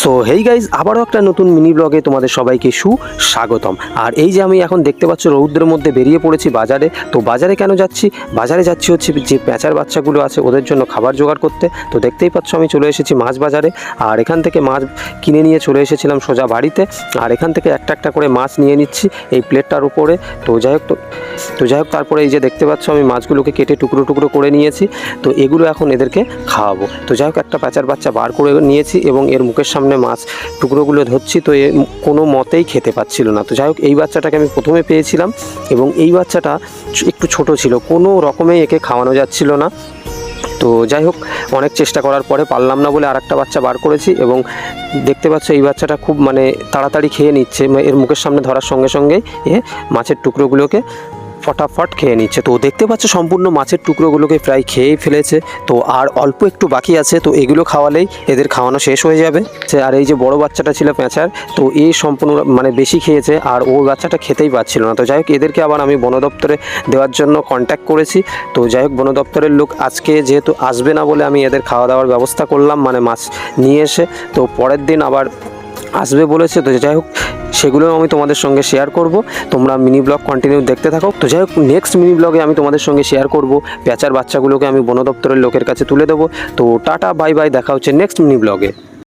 So hey guys, আবারও একটা নতুন মিনি ব্লগে তোমাদের সবাইকে সুস্বাগতম। আর এই যে আমি এখন দেখতে পাচ্ছ রৌদ্রের মধ্যে বেরিয়ে পড়েছি বাজারে। তো বাজারে কেন যাচ্ছি? বাজারে যাচ্ছি হচ্ছে যে প্যাঁচার বাচ্চাগুলো আছে ওদের জন্য খাবার জোগাড় করতে। তো দেখতেই পাচ্ছ আমি চলে এসেছি মাছ বাজারে, আর এখান থেকে মাছ কিনে নিয়ে চলে এসেছিলাম সোজা বাড়িতে। আর এখান থেকে একটা একটা করে মাছ নিয়ে নিচ্ছি এই প্লেটটার উপরে। তো যাই হোক তারপরে এই যে দেখতে পাচ্ছ আমি মাছগুলোকে কেটে টুকরো টুকরো করে নিয়েছি। তো এগুলো এখন এদেরকে খাওয়াবো। তো যাই হোক একটা প্যাঁচার বাচ্চা বার করে নিয়েছি এবং এর মুখের সামনে মাছ টুকরোগুলো ধরছি। তো এ কোনো মতেই খেতে পাচ্ছিল না। তো যাই হোক এই বাচ্চাটাকে আমি প্রথমে পেয়েছিলাম এবং এই বাচ্চাটা একটু ছোট ছিল, কোনো রকমেই একে খাওয়ানো যাচ্ছিল না। তো যাই হোক অনেক চেষ্টা করার পরে পারলাম না বলে আরেকটা বাচ্চা বার করেছি এবং দেখতে পাচ্ছ এই বাচ্চাটা খুব তাড়াতাড়ি খেয়ে নিচ্ছে। এর মুখের সামনে ধরার সঙ্গে সঙ্গেই এ মাছের টুকরোগুলোকে ফটাফট খেয়ে নিচ্ছে। তো দেখতে পাচ্ছ সম্পূর্ণ মাছের টুকরোগুলোকে প্রায় খেয়েই ফেলেছে। তো আর অল্প একটু বাকি আছে, তো এগুলো খাওয়ালেই এদের খাওয়ানো শেষ হয়ে যাবে। আর এই যে বড় বাচ্চাটা ছিল প্যাঁচার, তো এই সম্পূর্ণ বেশি খেয়েছে আর ওই বাচ্চাটা খেতেই পাচ্ছিল না। তো যাই হোক এদেরকে আবার আমি বন দপ্তরে দেওয়ার জন্য কন্ট্যাক্ট করেছি। তো যাই হোক বন দপ্তরের লোক আজকে যেহেতু আসবে না বলে আমি এদের খাওয়া দাওয়ার ব্যবস্থা করলাম, মাছ নিয়ে এসে। তো পরের দিন আবার আসবে বলেছে। তো যাই হোক সেগুলোও আমি তোমাদের সঙ্গে শেয়ার করব। তোমরা মিনি ব্লগ কন্টিনিউ দেখতে থাকো। তো যাই হোক নেক্সট মিনি ব্লগে আমি তোমাদের সঙ্গে শেয়ার করব প্যাঁচার বাচ্চাগুলোকে আমি বন দপ্তরের লোকের কাছে তুলে দেবো। তো টাটা বাই বাই, দেখা হচ্ছে নেক্সট মিনি ব্লগে।